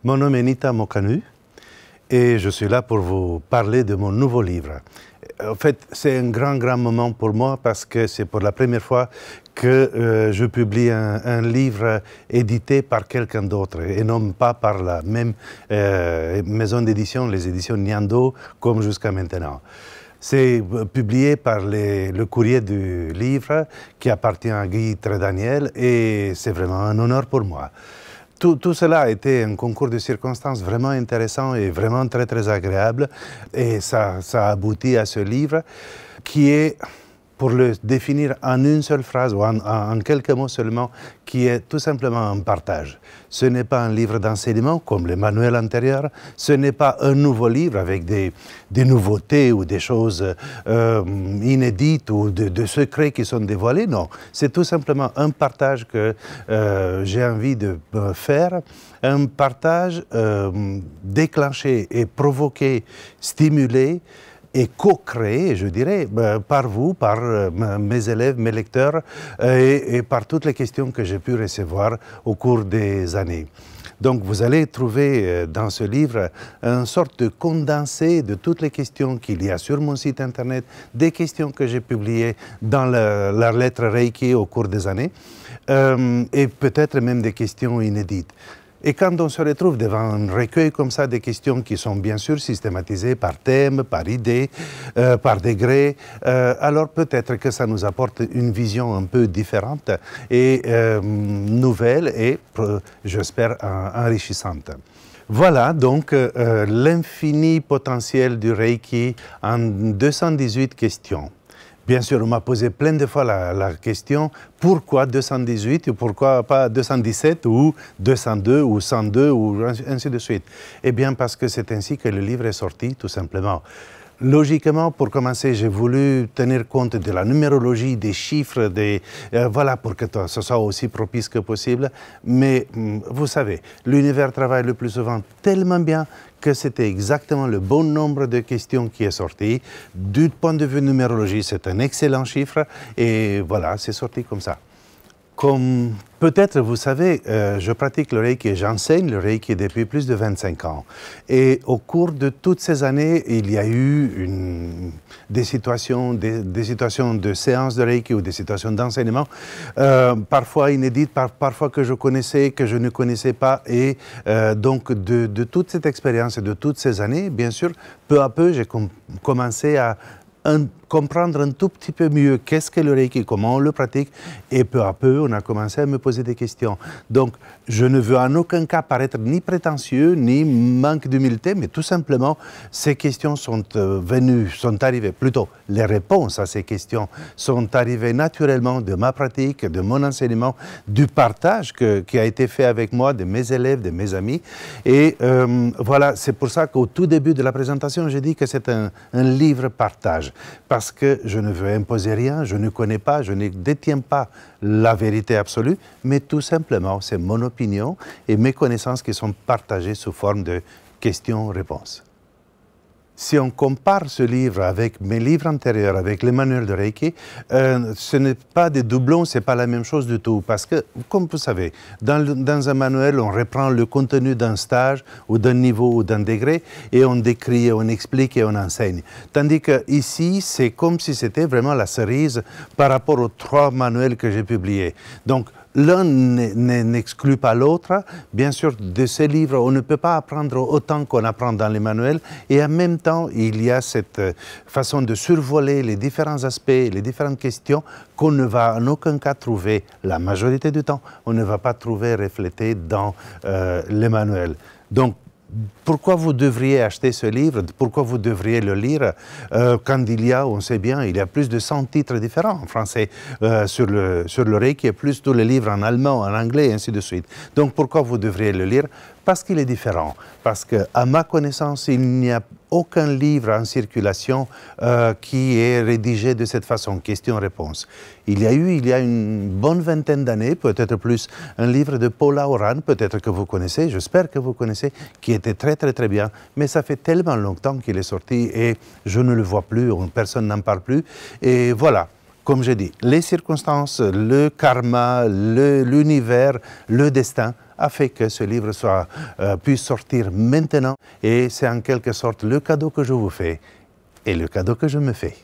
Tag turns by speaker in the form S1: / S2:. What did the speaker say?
S1: Mon nom est Nita Mokanu et je suis là pour vous parler de mon nouveau livre. En fait, c'est un grand moment pour moi parce que c'est pour la première fois que je publie un livre édité par quelqu'un d'autre et non pas par la même maison d'édition, les éditions Nyando, comme jusqu'à maintenant. C'est publié par le courrier du livre qui appartient à Guy Trédaniel et c'est vraiment un honneur pour moi. Tout cela a été un concours de circonstances vraiment intéressant et vraiment très agréable. Et ça a abouti à ce livre qui est, pour le définir en une seule phrase ou en quelques mots seulement, qui est tout simplement un partage. Ce n'est pas un livre d'enseignement comme les manuels antérieurs, ce n'est pas un nouveau livre avec des nouveautés ou des choses inédites ou de secrets qui sont dévoilés, non. C'est tout simplement un partage que j'ai envie de faire, un partage déclenché et provoqué, stimulé, et co-créé, je dirais, par vous, par mes élèves, mes lecteurs, et par toutes les questions que j'ai pu recevoir au cours des années. Donc vous allez trouver dans ce livre une sorte de condensé de toutes les questions qu'il y a sur mon site internet, des questions que j'ai publiées dans la lettre Reiki au cours des années, et peut-être même des questions inédites. Et quand on se retrouve devant un recueil comme ça, des questions qui sont bien sûr systématisées par thème, par idée, par degré, alors peut-être que ça nous apporte une vision un peu différente et nouvelle et, j'espère, enrichissante. Voilà donc l'infini potentiel du Reiki en 218 questions. Bien sûr, on m'a posé plein de fois la question « Pourquoi 218 ou pourquoi pas 217 ou 202 ou 102 ou ainsi de suite ?» Eh bien, parce que c'est ainsi que le livre est sorti, tout simplement. Logiquement, pour commencer, j'ai voulu tenir compte de la numérologie, des chiffres, voilà, pour que ce soit aussi propice que possible. Mais vous savez, l'univers travaille le plus souvent tellement bien que c'était exactement le bon nombre de questions qui est sorti. Du point de vue numérologie, c'est un excellent chiffre et voilà, c'est sorti comme ça. Comme peut-être vous savez, je pratique le Reiki et j'enseigne le Reiki depuis plus de 25 ans. Et au cours de toutes ces années, il y a eu des situations de séances de Reiki ou des situations d'enseignement, parfois inédites, parfois que je connaissais, que je ne connaissais pas. Et donc de toute cette expérience et de toutes ces années, bien sûr, peu à peu, j'ai commencé à comprendre un tout petit peu mieux qu'est-ce que le Reiki, comment on le pratique, et peu à peu, on a commencé à me poser des questions. Donc, je ne veux en aucun cas paraître ni prétentieux, ni manque d'humilité, mais tout simplement, ces questions sont arrivées, plutôt, les réponses à ces questions sont arrivées naturellement de ma pratique, de mon enseignement, du partage qui a été fait avec moi, de mes élèves, de mes amis. Et voilà, c'est pour ça qu'au tout début de la présentation, j'ai dit que c'est un livre partage. Parce que je ne veux imposer rien, je ne connais pas, je ne détiens pas la vérité absolue, mais tout simplement, c'est mon opinion et mes connaissances qui sont partagées sous forme de questions-réponses. Si on compare ce livre avec mes livres antérieurs, avec les manuels de Reiki, ce n'est pas des doublons, ce n'est pas la même chose du tout. Parce que, comme vous savez, dans un manuel, on reprend le contenu d'un stage ou d'un niveau ou d'un degré et on décrit, on explique et on enseigne. Tandis qu'ici, c'est comme si c'était vraiment la cerise par rapport aux 3 manuels que j'ai publiés. Donc, l'un n'exclut pas l'autre. Bien sûr, de ces livres, on ne peut pas apprendre autant qu'on apprend dans les manuels. Et en même temps, il y a cette façon de survoler les différents aspects, les différentes questions qu'on ne va en aucun cas trouver, la majorité du temps, on ne va pas trouver reflétées dans les manuels. Donc, pourquoi vous devriez acheter ce livre? Pourquoi vous devriez le lire quand il y a, on sait bien, il y a plus de 100 titres différents en français sur le Reiki et plus tous les livres en allemand, en anglais et ainsi de suite. Donc pourquoi vous devriez le lire? Parce qu'il est différent. Parce qu'à ma connaissance, il n'y a aucun livre en circulation qui est rédigé de cette façon, question-réponse. Il y a une bonne vingtaine d'années, peut-être plus, un livre de Paula Oran, peut-être que vous connaissez, j'espère que vous connaissez, qui était très bien, mais ça fait tellement longtemps qu'il est sorti et je ne le vois plus, personne n'en parle plus. Et voilà, comme je dis, les circonstances, le karma, l'univers, le destin a fait que ce livre puisse sortir maintenant. Et c'est en quelque sorte le cadeau que je vous fais et le cadeau que je me fais.